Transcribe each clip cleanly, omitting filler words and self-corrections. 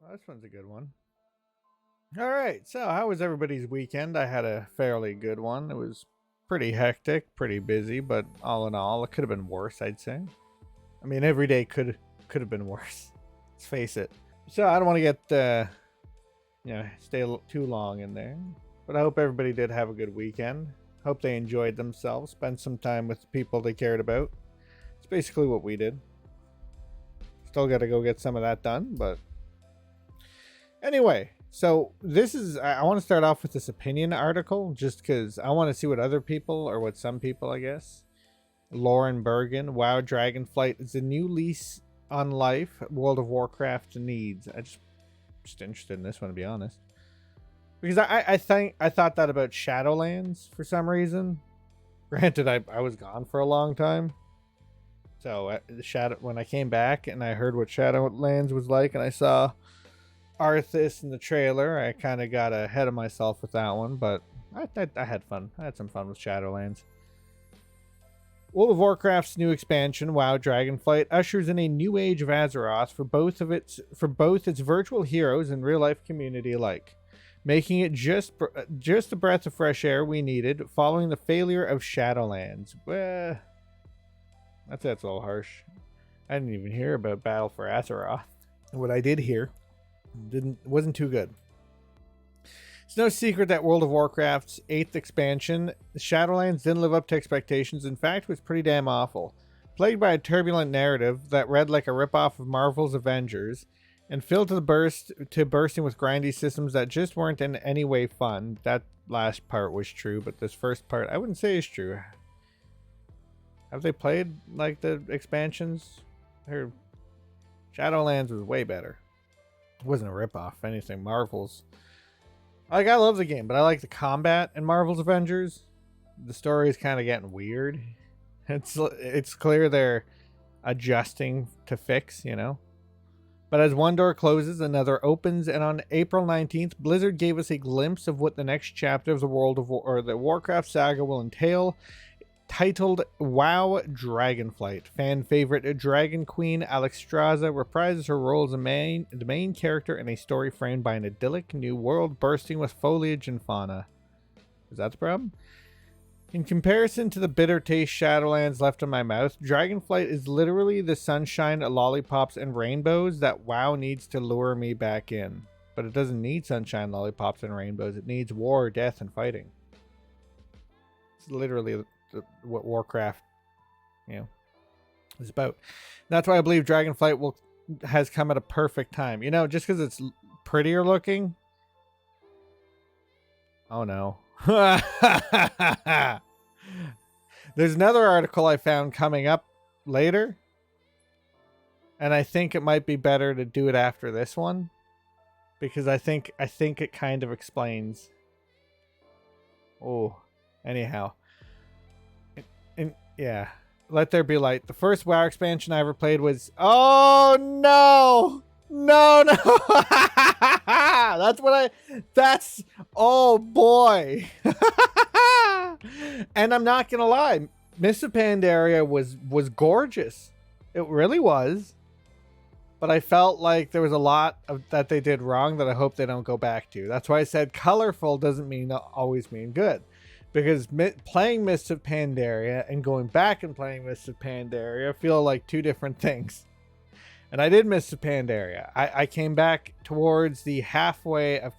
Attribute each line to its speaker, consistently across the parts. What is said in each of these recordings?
Speaker 1: Well, this one's a good one. All right. So, how was everybody's weekend? I had a fairly good one. It was pretty hectic, pretty busy, but all in all, it could have been worse, I'd say. I mean, every day could have been worse. Let's face it. So, I don't want to get stay too long in there. But I hope everybody did have a good weekend. Hope they enjoyed themselves, spent some time with the people they cared about. It's basically what we did. Still got to go get some of that done, but anyway, so this is, I want to start off with this opinion article just because I want to see what other people, or what some people, I guess. Lauren Bergen, wow, Dragonflight is a new lease on life World of Warcraft needs. Just interested in this one, to be honest. Because I thought that about Shadowlands for some reason. Granted, I was gone for a long time. So when I came back and I heard what Shadowlands was like, and I saw Arthas in the trailer, I kind of got ahead of myself with that one. But I had fun. I had some fun with Shadowlands. World of Warcraft's new expansion, WoW Dragonflight, ushers in a new age of Azeroth for both its virtual heroes and real life community alike, making it just a breath of fresh air we needed following the failure of Shadowlands. That's a little harsh. I didn't even hear about Battle for Azeroth. What I did hear wasn't too good. It's no secret that World of Warcraft's 8th expansion, Shadowlands, didn't live up to expectations. In fact, it was pretty damn awful. Plagued by a turbulent narrative that read like a ripoff of Marvel's Avengers, and filled to bursting with grindy systems that just weren't in any way fun. That last part was true, but this first part I wouldn't say is true. Have they played like the expansions? Shadowlands was way better. It wasn't a ripoff. If anything, Marvel's. I love the game, but I like the combat in Marvel's Avengers. The story is kind of getting weird. It's clear they're adjusting to fix, you know. But as one door closes, another opens, and on April 19th, Blizzard gave us a glimpse of what the next chapter of the the Warcraft saga will entail, titled WoW Dragonflight. Fan favorite Dragon Queen Alexstrasza reprises her role as the main character in a story framed by an idyllic new world bursting with foliage and fauna. Is that the problem? In comparison to the bitter taste Shadowlands left in my mouth, Dragonflight is literally the sunshine, lollipops, and rainbows that WoW needs to lure me back in. But it doesn't need sunshine, lollipops, and rainbows. It needs war, death, and fighting. It's literally what Warcraft, is about. That's why I believe Dragonflight has come at a perfect time. Just because it's prettier looking. Oh no. There's another article I found coming up later, and I think it might be better to do it after this one, because I think it kind of explains. Oh, anyhow. And yeah, Let There Be Light. The first WoW expansion I ever played was, oh no, oh boy. And I'm not gonna lie, Mists of Pandaria was gorgeous. It really was. But I felt like there was a lot that they did wrong that I hope they don't go back to. That's why I said colorful doesn't always mean good. Because playing Mists of Pandaria and going back and playing Mists of Pandaria feel like two different things. And I did Mists of Pandaria. I came back towards the halfway of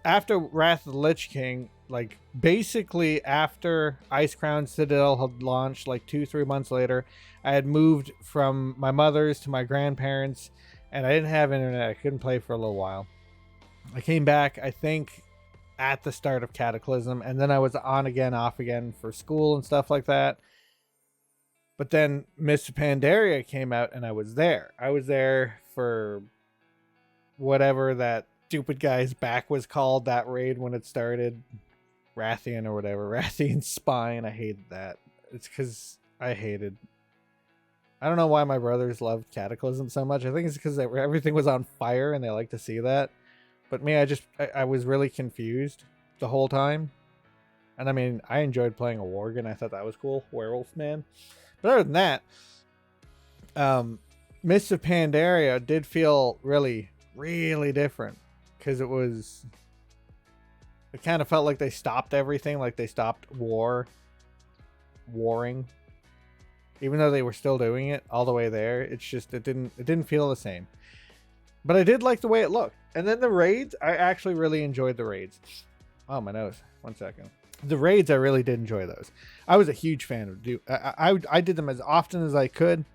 Speaker 1: after Wrath of the Lich King, like basically after Icecrown Citadel had launched, like 2-3 months later, I had moved from my mother's to my grandparents, and I didn't have internet. I couldn't play for a little while. I came back, I think, at the start of Cataclysm, and then I was on again, off again for school and stuff like that. But then Mists of Pandaria came out, and I was there. I was there for whatever that stupid guy's back was called, that raid when it started. Rathian or whatever. Rathian's Spine. I hated that. It's because I don't know why my brothers loved Cataclysm so much. I think it's because everything was on fire and they like to see that. But me, I was really confused the whole time. And I mean, I enjoyed playing a Worgen. I thought that was cool. Werewolf Man. But other than that, Mists of Pandaria did feel really, really different because it kind of felt like they stopped everything, like they stopped warring, even though they were still doing it all the way there. It's just it didn't feel the same. But I did like the way it looked. And then the raids, I actually really enjoyed the raids. Oh, my nose. 1 second. The raids, I really did enjoy those. I was a huge fan of I did them as often as I could.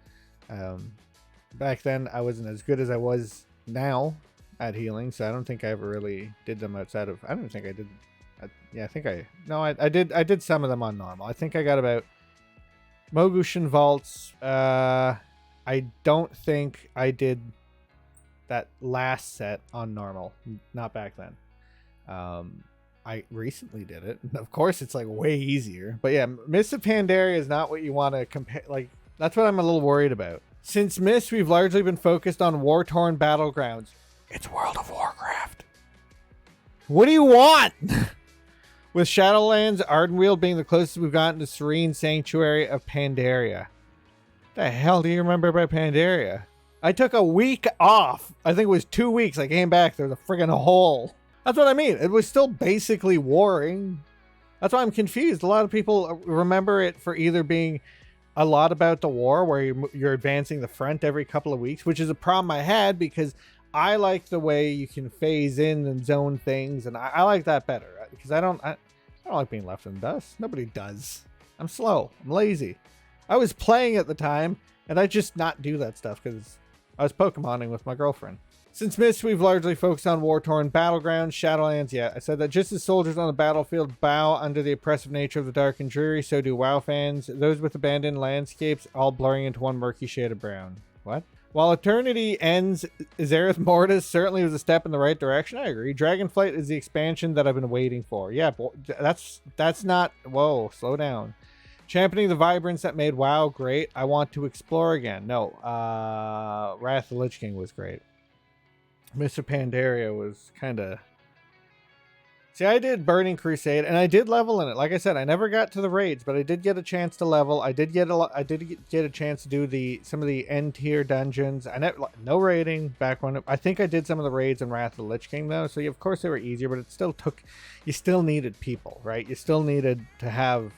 Speaker 1: Back then, I wasn't as good as I was now at healing, so I don't think I ever really did them outside of... I don't think I did... I did some of them on normal. I think I got about... Mogushin Vaults. I don't think I did that last set on normal. Not back then. I recently did it. Of course, it's like way easier. But yeah, Mists of Pandaria is not what you want to compare. Like, that's what I'm a little worried about. Since Mist, we've largely been focused on war-torn battlegrounds. It's World of Warcraft. What do you want? With Shadowlands, Ardenweald being the closest we've gotten to Serene Sanctuary of Pandaria. The hell do you remember about Pandaria? I took a week off. I think it was 2 weeks. I came back. There was a friggin' hole. That's what I mean. It was still basically warring. That's why I'm confused. A lot of people remember it for either being a lot about the war, where you're advancing the front every couple of weeks, which is a problem I had because I like the way you can phase in and zone things, and I like that better because I don't like being left in the dust. Nobody does. I'm slow. I'm lazy. I was playing at the time, and I just not do that stuff because I was Pokemoning with my girlfriend. Since Mist, we've largely focused on war-torn battlegrounds. Shadowlands, yeah. I said that just as soldiers on the battlefield bow under the oppressive nature of the dark and dreary, so do WoW fans. Those with abandoned landscapes all blurring into one murky shade of brown. What? While Eternity ends, Zereth Mortis certainly was a step in the right direction. I agree. Dragonflight is the expansion that I've been waiting for. Yeah, that's not... Whoa, slow down. Championing the vibrance that made WoW great. I want to explore again. No, Wrath of the Lich King was great. Mr. Pandaria was kind of... See, I did Burning Crusade, and I did level in it. Like I said, I never got to the raids, but I did get a chance to level. I did get a chance to do some of the end tier dungeons. No raiding back when I think I did some of the raids in Wrath of the Lich King though. So of course they were easier, but it still took. You still needed people, right? You still needed to have.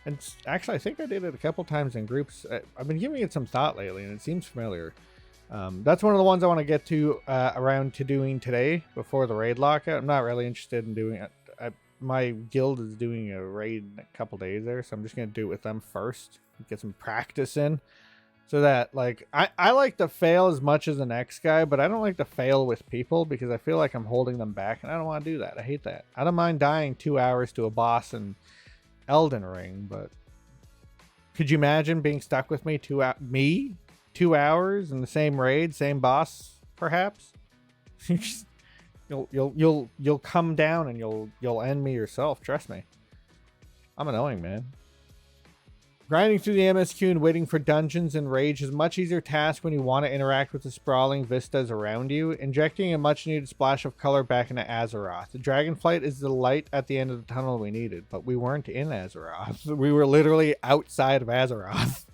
Speaker 1: And actually, I think I did it a couple times in groups. I've been giving it some thought lately, and it seems familiar. That's one of the ones I want to get to around to doing today before the raid lockout. I'm not really interested in doing it. My guild is doing a raid in a couple days there, so I'm just going to do it with them first. Get some practice in. So that, like, I like to fail as much as the next guy, but I don't like to fail with people because I feel like I'm holding them back, and I don't want to do that. I hate that. I don't mind dying 2 hours to a boss in Elden Ring, but could you imagine being stuck with me 2 hours in the same raid, same boss, perhaps? You'll come down and you'll end me yourself. Trust me. I'm annoying, man. Grinding through the MSQ and waiting for dungeons and raids is a much easier task when you want to interact with the sprawling vistas around you. Injecting a much needed splash of color back into Azeroth. The Dragonflight is the light at the end of the tunnel we needed, but we weren't in Azeroth. We were literally outside of Azeroth.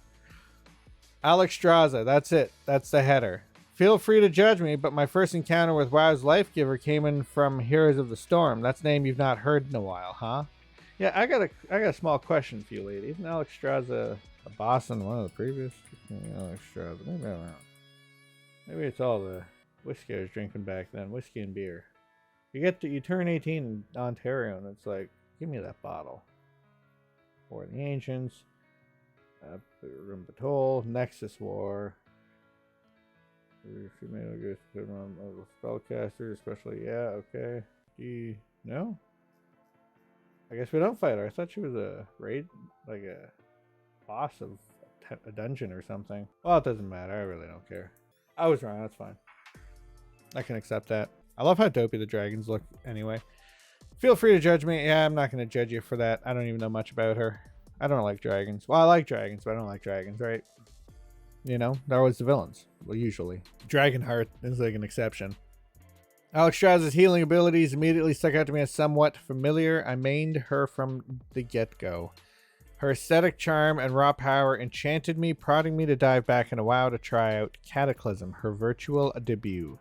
Speaker 1: Alexstrasza, that's it. That's the header. Feel free to judge me, but my first encounter with WoW's Lifegiver came in from Heroes of the Storm. That's a name you've not heard in a while, huh? Yeah, I got a small question for you, lady. Isn't Alexstrasza a boss in one of the previous? Alexstrasza, maybe I don't know. Maybe it's all the whiskey I was drinking back then, whiskey and beer. You turn 18 in Ontario, and it's like, give me that bottle. For the Ancients. Rim Patrol, Nexus War. Female spellcaster, especially. Yeah, okay. No? I guess we don't fight her. I thought she was a raid, like a boss of a dungeon or something. Well, it doesn't matter. I really don't care. I was wrong. That's fine. I can accept that. I love how dopey the dragons look anyway. Feel free to judge me. Yeah, I'm not going to judge you for that. I don't even know much about her. I don't like dragons. Well, I like dragons, but I don't like dragons, right? You know, they're always the villains. Well, usually. Dragonheart is like an exception. Alexstrasza's healing abilities immediately stuck out to me as somewhat familiar. I mained her from the get-go. Her aesthetic charm and raw power enchanted me, prodding me to dive back into WoW to try out Cataclysm, her virtual debut.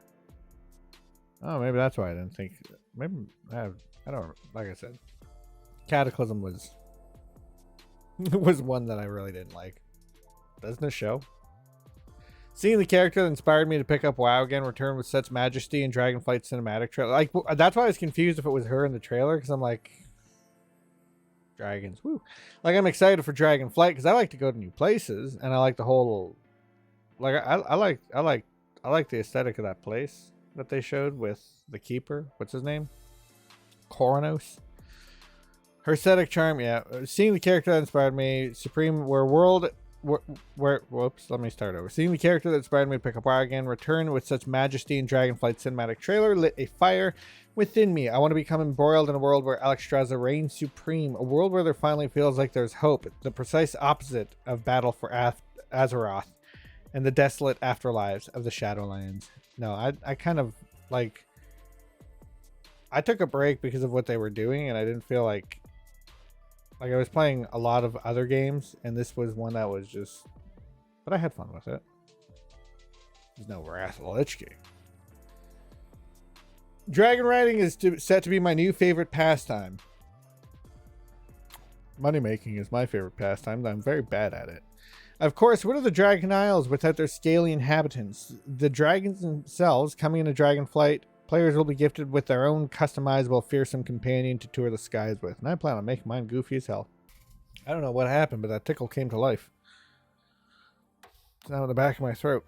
Speaker 1: Oh, maybe that's why I didn't think. Maybe I don't. Like I said, Cataclysm was was one that I really didn't like. Doesn't it show? Seeing the character that inspired me to pick up WoW again return with such majesty in Dragonflight cinematic trailer. Like, that's why I was confused if it was her in the trailer, because I'm like, dragons, woo. Like, I'm excited for Dragonflight because I like to go to new places, and I like the whole, like, I like the aesthetic of that place that they showed with the keeper. What's his name? Coronos. Her aesthetic charm, yeah. Seeing the character that inspired me, Supreme, whoops, let me start over. Seeing the character that inspired me to pick up WoW again return with such majesty in Dragonflight cinematic trailer lit a fire within me. I want to become embroiled in a world where Alexstrasza reigns supreme, a world where there finally feels like there's hope, the precise opposite of battle for Azeroth and the desolate afterlives of the Shadowlands. No, I kind of, like, I took a break because of what they were doing, and I didn't feel like I was playing a lot of other games, and this was one that was just, but I had fun with it. There's no Wrath of the Lich King. Dragon riding is set to be my new favorite pastime. Money making is my favorite pastime, I'm very bad at it. Of course, what are the Dragon Isles without their scaly inhabitants? The dragons themselves, coming into Dragonflight, players will be gifted with their own customizable fearsome companion to tour the skies with. And I plan on making mine goofy as hell. I don't know what happened, but that tickle came to life. It's now in the back of my throat.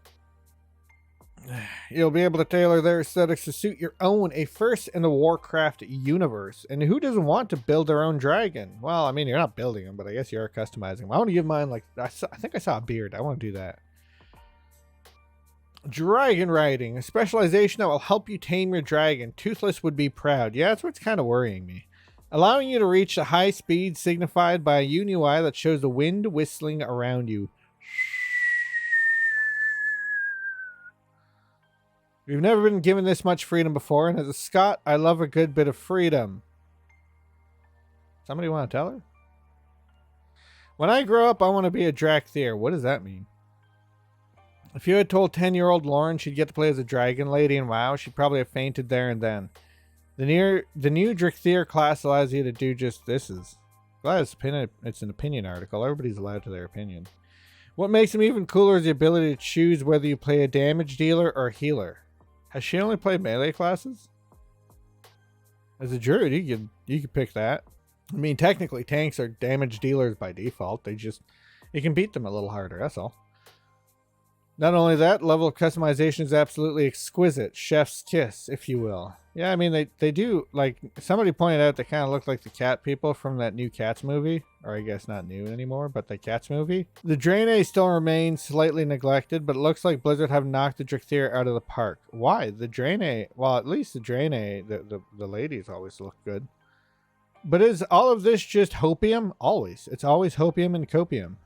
Speaker 1: You'll be able to tailor their aesthetics to suit your own, a first in the Warcraft universe. And who doesn't want to build their own dragon? Well, I mean, you're not building them, but I guess you are customizing them. I want to give mine, like, I think I saw a beard. I want to do that. Dragon riding, a specialization that will help you tame your dragon. Toothless would be proud. Yeah, that's what's kind of worrying me. Allowing you to reach a high speed signified by a UI that shows the wind whistling around you. We've never been given this much freedom before, and as a Scot, I love a good bit of freedom. Somebody want to tell her? When I grow up, I want to be a Drakthir. What does that mean? If you had told 10-year-old Lauren she'd get to play as a dragon lady in WoW, she'd probably have fainted there and then. The new Drakthir class allows you to do just this. Glad it's an opinion article. Everybody's allowed to their opinion. What makes them even cooler is the ability to choose whether you play a damage dealer or a healer. Has she only played melee classes? As a druid, you could pick that. I mean, technically, tanks are damage dealers by default. You can beat them a little harder, that's all. Not only that, level of customization is absolutely exquisite. Chef's kiss, if you will. Yeah, I mean, they do, like, somebody pointed out they kind of look like the cat people from that new Cats movie. Or I guess not new anymore, but the Cats movie. The Draenei still remains slightly neglected, but it looks like Blizzard have knocked the Drakthir out of the park. Why? The Draenei, well, at least the Draenei, the ladies always look good. But is all of this just hopium? Always. It's always hopium and copium.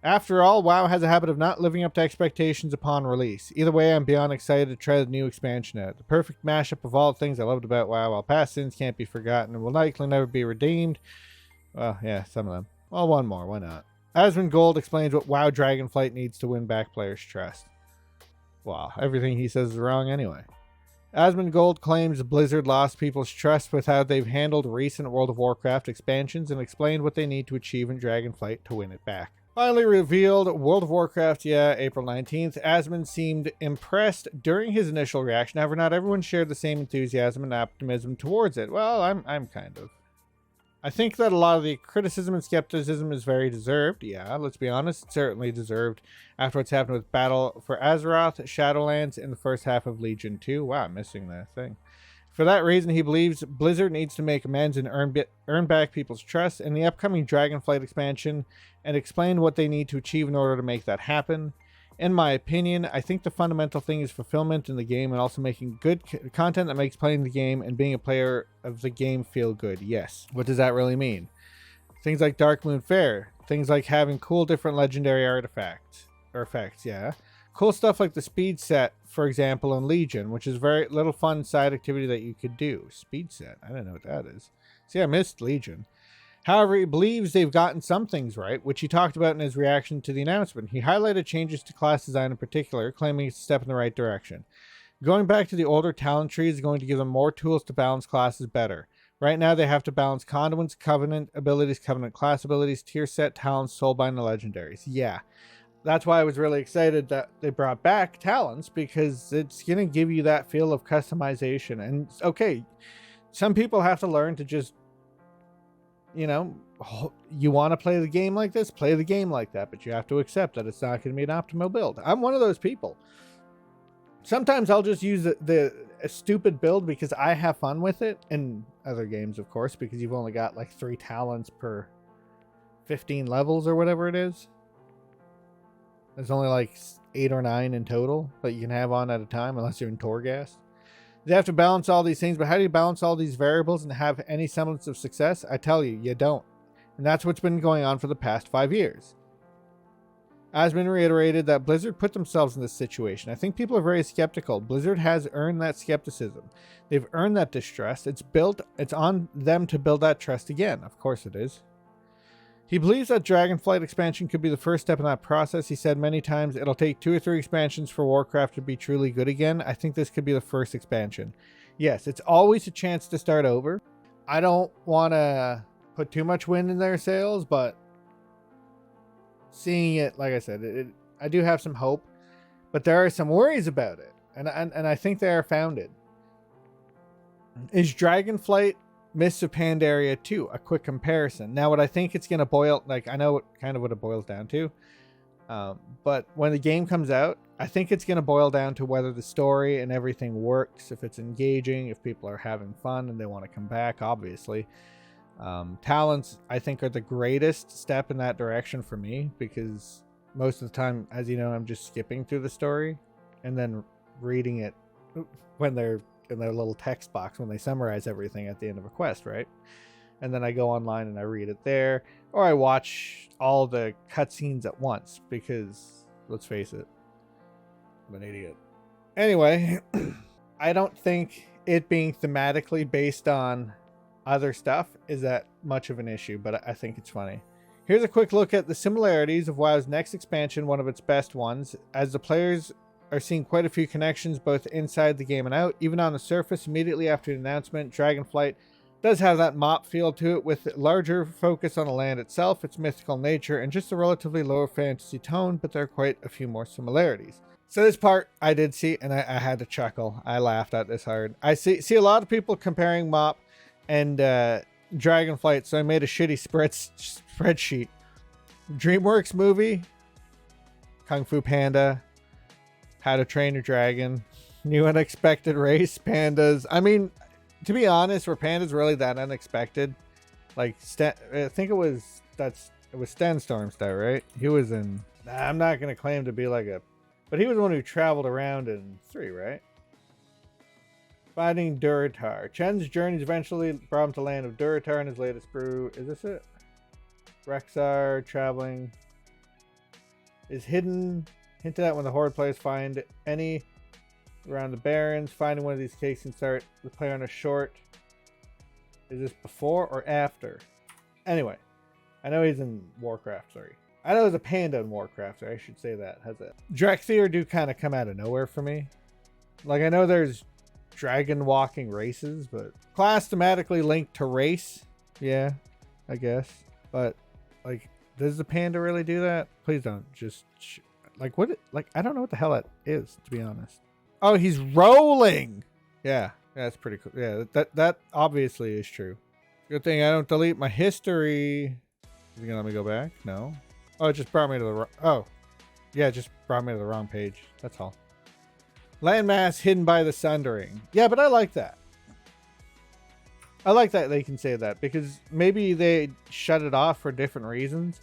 Speaker 1: After all, WoW has a habit of not living up to expectations upon release. Either way, I'm beyond excited to try the new expansion out. The perfect mashup of all the things I loved about WoW, while past sins can't be forgotten and will likely never be redeemed. Well, yeah, some of them. Well, one more, why not? Asmund Gold explains what WoW Dragonflight needs to win back players' trust. Wow, everything he says is wrong anyway. Asmund Gold claims Blizzard lost people's trust with how they've handled recent World of Warcraft expansions and explained what they need to achieve in Dragonflight to win it back. Finally revealed World of Warcraft, April 19th. Asmund seemed impressed during his initial reaction. However, not everyone shared the same enthusiasm and optimism towards it. Well, I'm kind of. I think that a lot of the criticism and skepticism is very deserved. Yeah, let's be honest, it's certainly deserved after what's happened with Battle for Azeroth, Shadowlands, in the first half of Legion 2. Wow, I'm missing that thing. For that reason, he believes Blizzard needs to make amends and earn back people's trust in the upcoming Dragonflight expansion and explain what they need to achieve in order to make that happen. In my opinion, I think the fundamental thing is fulfillment in the game and also making good content that makes playing the game and being a player of the game feel good. Yes. What does that really mean? Things like Darkmoon Faire. Things like having cool different legendary artifacts. Or effects, yeah. Cool stuff like the speed set, for example, in Legion, which is very little fun side activity that you could do. Speed set? I don't know what that is. See, I missed Legion. However, he believes they've gotten some things right, which he talked about in his reaction to the announcement. He highlighted changes to class design in particular, claiming it's a step in the right direction. Going back to the older talent tree is going to give them more tools to balance classes better. Right now, they have to balance conduits, covenant abilities, covenant class abilities, tier set, talents, soulbind, and legendaries. Yeah, that's why I was really excited that they brought back talents, because it's going to give you that feel of customization. And okay, some people have to learn to just, you know, you want to play the game like this, play the game like that, but you have to accept that it's not going to be an optimal build. I'm one of those people. Sometimes I'll just use a stupid build because I have fun with it. In other games, of course, because you've only got like 3 talents per 15 levels or whatever it is. There's only like 8 or 9 in total that you can have on at a time, unless you're in Torghast. You have to balance all these things, but how do you balance all these variables and have any semblance of success? I tell you, you don't. And that's what's been going on for the past 5 years. As been reiterated that Blizzard put themselves in this situation. I think people are very skeptical. Blizzard has earned that skepticism. They've earned that distrust. It's on them to build that trust again. Of course it is. He believes that Dragonflight expansion could be the first step in that process. He said many times it'll take 2 or 3 expansions for Warcraft to be truly good again. I think this could be the first expansion. Yes, it's always a chance to start over. I don't want to put too much wind in their sails, but seeing it, like I said, I do have some hope, but there are some worries about it, and I think they are founded. Is Dragonflight Mists of Pandaria 2 a quick comparison? Now, what I think it's going to boil, like, I know kind of what it boils down to, but when the game comes out, I think it's going to boil down to whether the story and everything works, if it's engaging, if people are having fun and they want to come back, obviously. Talents, I think, are the greatest step in that direction for me, because most of the time, as you know, I'm just skipping through the story and then reading it when they're in their little text box, when they summarize everything at the end of a quest, right? And then I go online and I read it there, or I watch all the cutscenes at once, because let's face it, I'm an idiot. Anyway, I don't think it being thematically based on other stuff is that much of an issue, but I think it's funny. Here's a quick look at the similarities of WoW's next expansion, one of its best ones, as the players are seeing quite a few connections both inside the game and out. Even on the surface, immediately after the announcement, Dragonflight does have that mop feel to it, with larger focus on the land itself, its mythical nature, and just a relatively lower fantasy tone, but there are quite a few more similarities. So this part I did see, and I had to chuckle. I laughed at this hard. I see a lot of people comparing mop and Dragonflight, so I made a shitty spreadsheet. DreamWorks movie, Kung Fu Panda, How to Train Your Dragon, New Unexpected Race, Pandas. I mean, to be honest, were pandas really that unexpected? Like, I think it was Stan Stormstar, right? He was in, I'm not going to claim to be like but he was the one who traveled around in 3, right? Finding Durotar. Chen's journeys eventually brought him to land of Durotar in his latest brew. Is this it? Rexar traveling is hinted at when the Horde players find any around the Barrens. Finding one of these cakes and start the player on a short. Is this before or after? Anyway, I know he's in Warcraft 3. I know there's a panda in Warcraft 3. I should say that. How's that? Drexthir do kind of come out of nowhere for me. Like, I know there's dragon walking races, but class thematically linked to race, yeah, I guess. But like, does the panda really do that? Please don't. Just like, what? Like, I don't know what the hell that is, to be honest. Oh, he's rolling. Yeah, that's pretty cool. Yeah, that obviously is true. Good thing I don't delete my history. Is he gonna let me go back? No. Oh, it just brought me to the yeah, it just brought me to the wrong page. That's all. Landmass hidden by the Sundering. Yeah, but I like that. I like that they can say that, because maybe they shut it off for different reasons,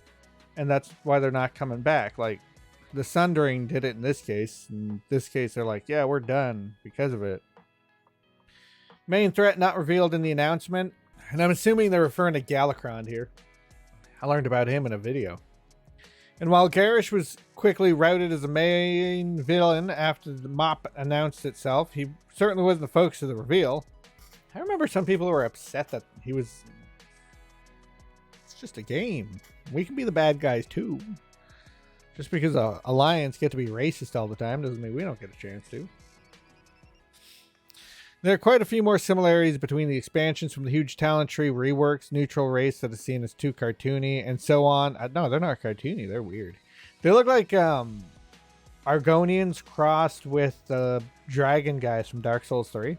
Speaker 1: and that's why they're not coming back. Like, the Sundering did it in this case. In this case, they're like, yeah, we're done because of it. Main threat not revealed in the announcement, and I'm assuming they're referring to Galakron here. I learned about him in a video. And while Garish was quickly routed as the main villain after the mop announced itself, he certainly wasn't the focus of the reveal. I remember some people were upset that he was... It's just a game. We can be the bad guys too. Just because Alliance get to be racist all the time doesn't mean we don't get a chance to. There are quite a few more similarities between the expansions, from the huge talent tree reworks, neutral race that is seen as too cartoony, and so on. No, they're not cartoony. They're weird. They look like Argonians crossed with the dragon guys from Dark Souls 3.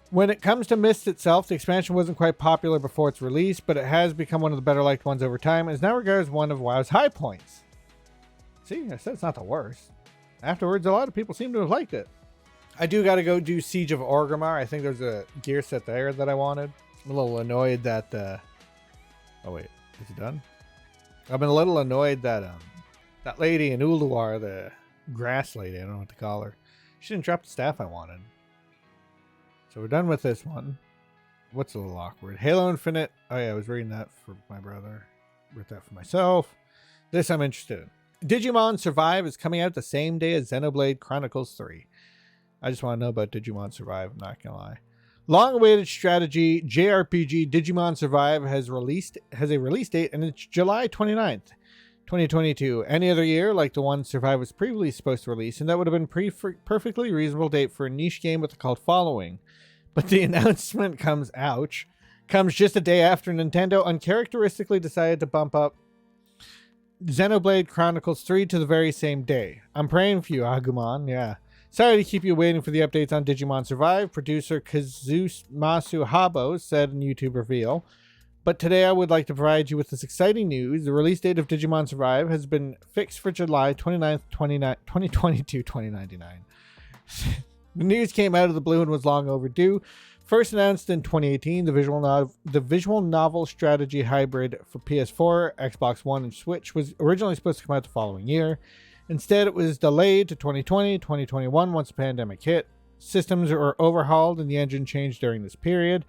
Speaker 1: When it comes to Myst itself, the expansion wasn't quite popular before its release, but it has become one of the better liked ones over time and is now regarded as one of WoW's high points. See, I said it's not the worst. Afterwards, a lot of people seem to have liked it. I do got to go do Siege of Orgrimmar. I think there's a gear set there that I wanted. I'm a little annoyed that... Oh, wait. Is it done? I've been a little annoyed that that lady in Ulduar, the grass lady, I don't know what to call her, she didn't drop the staff I wanted. So we're done with this one. What's a little awkward? Halo Infinite. Oh, yeah, I was reading that for my brother. Read that for myself. This I'm interested in. Digimon Survive is coming out the same day as Xenoblade Chronicles 3. I just want to know about Digimon Survive, I'm not going to lie. Long-awaited strategy JRPG Digimon Survive has a release date, and it's July 29th, 2022. Any other year, like the one Survive was previously supposed to release, and that would have been perfectly reasonable date for a niche game with a cult following. But the announcement comes just a day after Nintendo uncharacteristically decided to bump up Xenoblade Chronicles 3 to the very same day. I'm praying for you, Agumon, yeah. Sorry to keep you waiting for the updates on Digimon Survive, producer Kazumasu Habo said in YouTube reveal. But today I would like to provide you with this exciting news. The release date of Digimon Survive has been fixed for July 29th, 2022, 2099. The news came out of the blue and was long overdue. First announced in 2018, the visual novel strategy hybrid for PS4, Xbox One, and Switch was originally supposed to come out the following year. Instead, it was delayed to 2020, 2021 once the pandemic hit. Systems were overhauled and the engine changed during this period.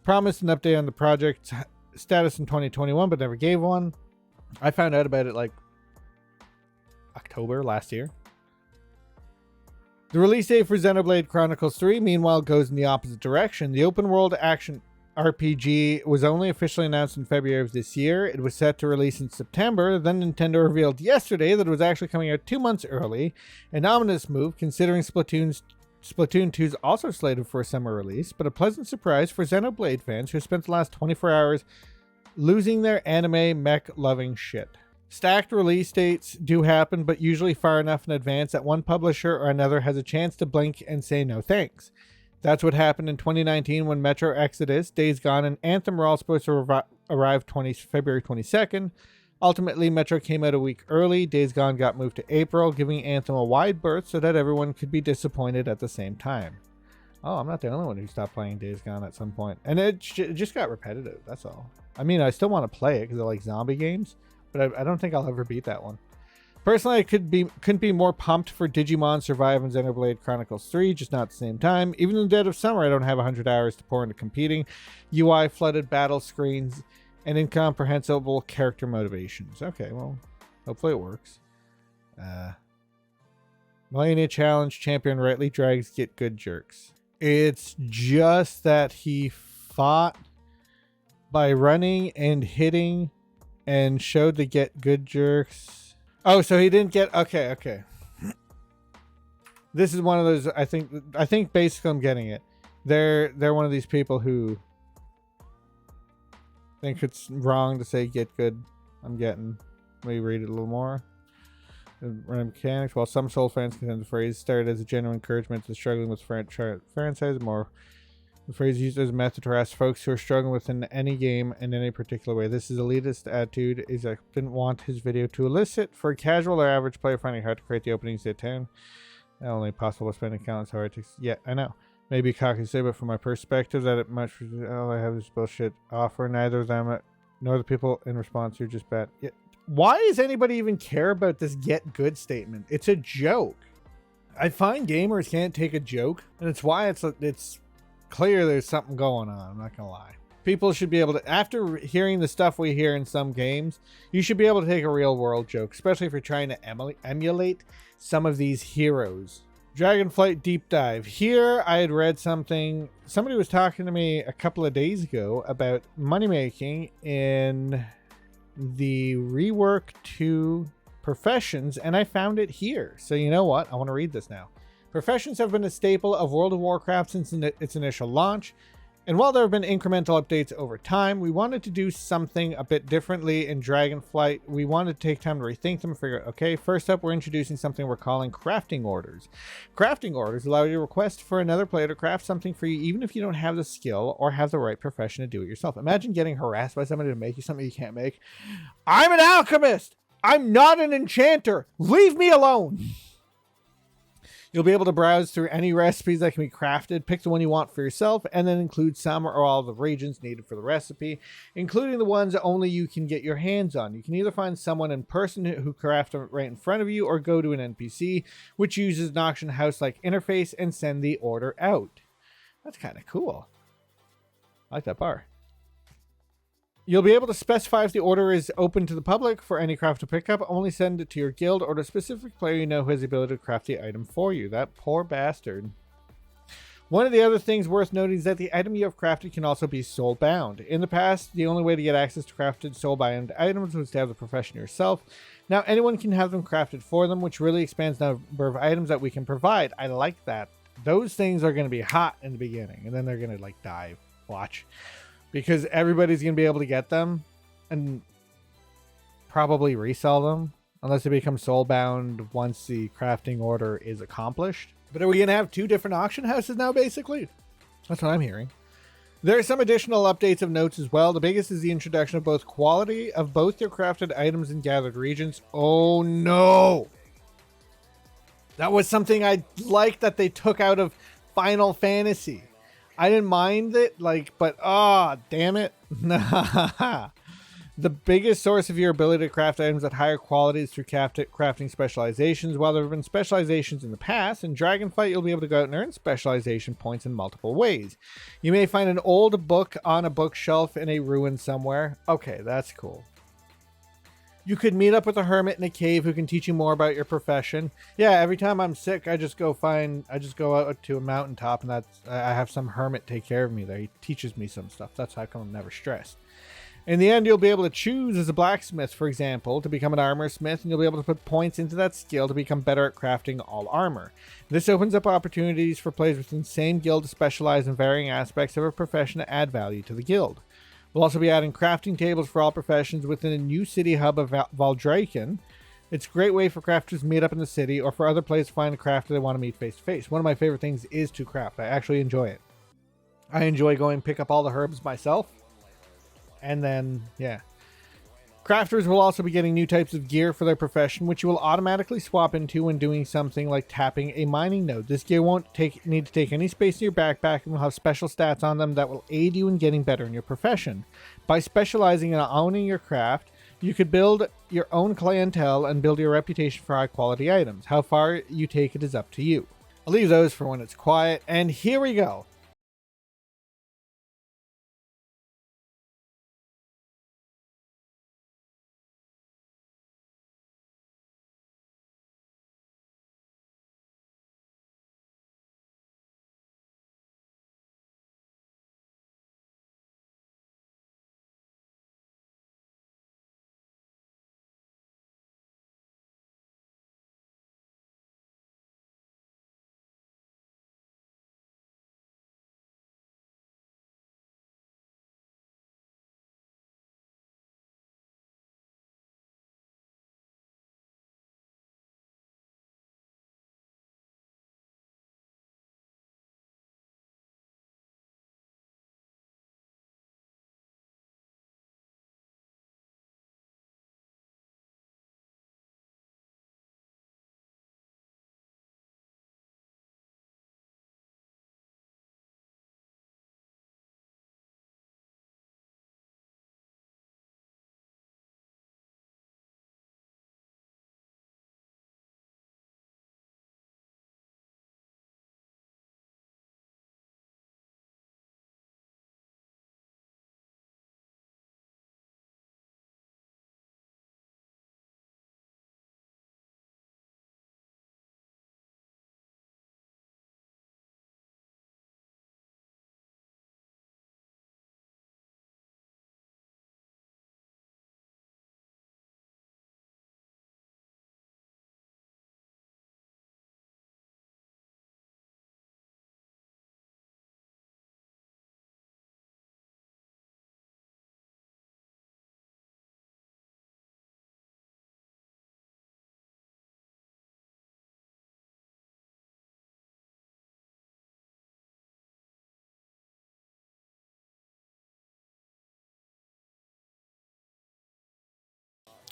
Speaker 1: Promised an update on the project status in 2021, but never gave one. I found out about it like October last year. The release date for Xenoblade Chronicles 3, meanwhile, goes in the opposite direction. The open world action RPG was only officially announced in February of this year. It was set to release in September. Then Nintendo revealed yesterday that it was actually coming out 2 months early. An ominous move, considering Splatoon 2 is also slated for a summer release, but a pleasant surprise for Xenoblade fans who spent the last 24 hours losing their anime mech-loving shit. Stacked release dates do happen, but usually far enough in advance that one publisher or another has a chance to blink and say no thanks. That's what happened in 2019 when Metro Exodus, Days Gone, and Anthem were all supposed to arrive February 22nd. Ultimately, Metro came out a week early. Days Gone got moved to April, giving Anthem a wide berth so that everyone could be disappointed at the same time. Oh, I'm not the only one who stopped playing Days Gone at some point. And it just got repetitive, that's all. I mean, I still want to play it because I like zombie games, but I don't think I'll ever beat that one. Personally, I couldn't be more pumped for Digimon Survive and Xenoblade Chronicles 3, just not at the same time. Even in the dead of summer, I don't have 100 hours to pour into competing. UI-flooded battle screens and incomprehensible character motivations. Okay, well, hopefully it works. Millennia Challenge champion rightly drags get good jerks. It's just that he fought by running and hitting and showed the get good jerks. Oh, so he didn't get... Okay. This is one of those... I think basically I'm getting it. They're one of these people who think it's wrong to say get good. I'm getting... Let me read it a little more. Random mechanics. While some Soul fans contend the phrase started as a genuine encouragement to struggling with franchise, more the phrase used as a method to harass folks who are struggling within any game in any particular way. This is elitist attitude. I didn't want his video to elicit for a casual or average player finding it hard to create the openings they attain. Not only possible to spend accounts how it takes. Yeah, I know. Maybe cocky say, but from my perspective, that it much all I have is bullshit offer. Neither of them nor the people in response are just bad. Yeah. Why does anybody even care about this get good statement? It's a joke. I find gamers can't take a joke, and it's why it's clear there's something going on. I'm not gonna lie. People should be able to, after hearing the stuff we hear in some games, you should be able to take a real world joke, especially if you're trying to emulate some of these heroes. Dragonflight deep dive. Here I had read something. Somebody was talking to me a couple of days ago about money making in the rework to Professions, and I found it here. So you know what? I want to read this now. Professions have been a staple of World of Warcraft since its initial launch, and while there have been incremental updates over time, we wanted to do something a bit differently in Dragonflight. We wanted to take time to rethink them and figure out, okay, first up, we're introducing something we're calling crafting orders. Crafting orders allow you to request for another player to craft something for you, even if you don't have the skill or have the right profession to do it yourself. Imagine getting harassed by somebody to make you something you can't make. I'm an alchemist! I'm not an enchanter! Leave me alone! You'll be able to browse through any recipes that can be crafted, pick the one you want for yourself, and then include some or all the regions needed for the recipe, including the ones that only you can get your hands on. You can either find someone in person who crafts them right in front of you, or go to an NPC, which uses an auction house-like interface, and send the order out. That's kind of cool. I like that bar. You'll be able to specify if the order is open to the public for any craft to pick up. Only send it to your guild or to a specific player you know who has the ability to craft the item for you. That poor bastard. One of the other things worth noting is that the item you have crafted can also be soul-bound. In the past, the only way to get access to crafted soul-bound items was to have the profession yourself. Now anyone can have them crafted for them, which really expands the number of items that we can provide. I like that. Those things are going to be hot in the beginning, and then they're going to like die. Watch. Because everybody's going to be able to get them and probably resell them unless they become soul-bound once the crafting order is accomplished. But are we going to have two different auction houses now, basically? That's what I'm hearing. There are some additional updates of notes as well. The biggest is the introduction of both quality of both your crafted items and gathered regions. Oh no! That was something I liked that they took out of Final Fantasy. I didn't mind it, but damn it. The biggest source of your ability to craft items at higher quality is through crafting specializations. While there have been specializations in the past, in Dragonflight you'll be able to go out and earn specialization points in multiple ways. You may find an old book on a bookshelf in a ruin somewhere. Okay, that's cool. You could meet up with a hermit in a cave who can teach you more about your profession. Yeah, every time I'm sick, I just go out to a mountaintop, and I have some hermit take care of me there. He teaches me some stuff. That's how come I'm never stressed. In the end, you'll be able to choose as a blacksmith, for example, to become an armor smith, and you'll be able to put points into that skill to become better at crafting all armor. This opens up opportunities for players within the same guild to specialize in varying aspects of a profession to add value to the guild. We'll also be adding crafting tables for all professions within a new city hub of Valdraken. It's a great way for crafters to meet up in the city, or for other players to find a crafter they want to meet face to face. One of my favorite things is to craft. I actually enjoy it. I enjoy going pick up all the herbs myself. And then, yeah. Crafters will also be getting new types of gear for their profession, which you will automatically swap into when doing something like tapping a mining node. This gear won't need to take any space in your backpack and will have special stats on them that will aid you in getting better in your profession. By specializing and owning your craft, you could build your own clientele and build your reputation for high quality items. How far you take it is up to you. I'll leave those for when it's quiet, and here we go.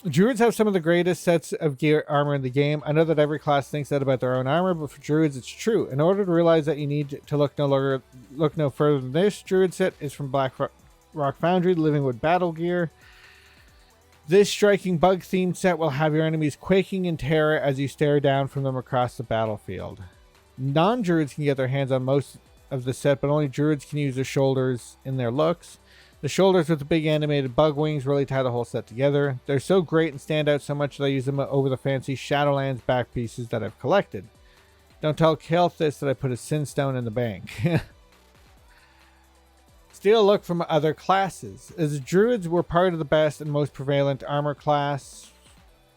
Speaker 1: Druids have some of the greatest sets of gear armor in the game. I know that every class thinks that about their own armor, but for druids it's true. In order to realize that, you need to look no further than this. Druid set is from Black Rock Foundry, Livingwood Battle Gear. This striking bug themed set will have your enemies quaking in terror as you stare down from them across the battlefield. Non-druids can get their hands on most of the set, but only druids can use their shoulders in their looks. The shoulders with the big animated bug wings really tie the whole set together. They're so great and stand out so much that I use them over the fancy Shadowlands back pieces that I've collected. Don't tell Kelthis that I put a Sinstone in the bank. Steal a look from other classes. As druids were part of the best and most prevalent armor class,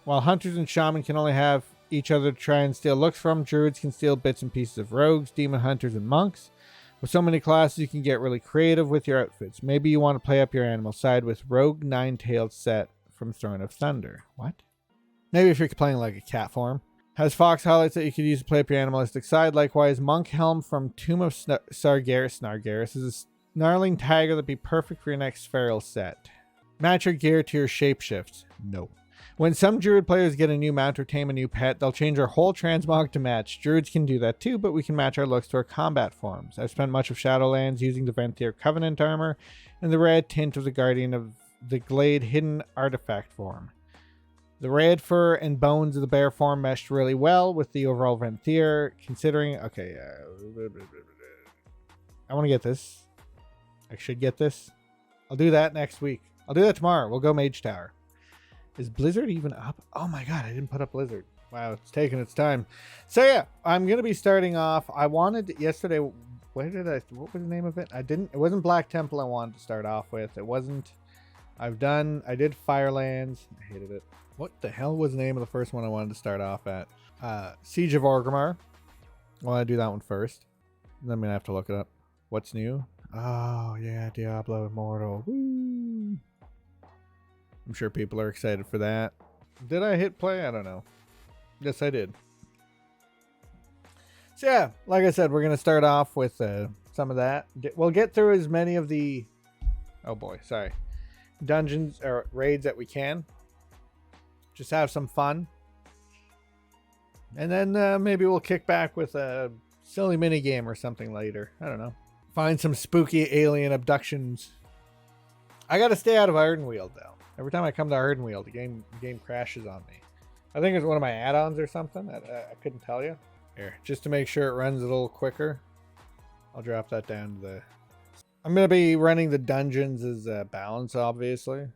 Speaker 1: while hunters and shaman can only have each other to try and steal looks from, druids can steal bits and pieces of rogues, demon hunters, and monks. With so many classes, you can get really creative with your outfits. Maybe you want to play up your animal side with Rogue Nine-Tailed set from Throne of Thunder. What? Maybe if you're playing like a cat form. Has fox highlights that you could use to play up your animalistic side. Likewise, Monk Helm from Tomb of Snargaris is a snarling tiger that'd be perfect for your next feral set. Match your gear to your shapeshifts. No. When some druid players get a new mount or tame a new pet, they'll change their whole transmog to match. Druids can do that too, but we can match our looks to our combat forms. I've spent much of Shadowlands using the Venthyr Covenant armor and the red tint of the Guardian of the Glade hidden artifact form. The red fur and bones of the bear form meshed really well with the overall Venthyr, considering... Okay, I want to get this. I should get this. I'll do that next week. I'll do that tomorrow. We'll go Mage Tower. Is Blizzard even up? Oh my god, I didn't put up Blizzard. Wow, it's taking its time. So yeah, I'm going to be starting off. I wanted yesterday, what was the name of it? It wasn't Black Temple I wanted to start off with. It wasn't, I did Firelands. I hated it. What the hell was the name of the first one I wanted to start off at? Siege of Orgrimmar. I want to do that one first. And then I'm going to have to look it up. What's new? Oh yeah, Diablo Immortal. Woo! I'm sure people are excited for that. Did I hit play? I don't know. Yes, I did. So yeah, like I said, we're going to start off with some of that. We'll get through as many of the... Oh boy, sorry. Dungeons or raids that we can. Just have some fun. And then maybe we'll kick back with a silly mini game or something later. I don't know. Find some spooky alien abductions. I got to stay out of Ardenweald though. Every time I come to Ardenweald, the game crashes on me. I think it's one of my add-ons or something. I couldn't tell you. Here, just to make sure it runs a little quicker, I'll drop that down to the... I'm going to be running the dungeons as balance, obviously.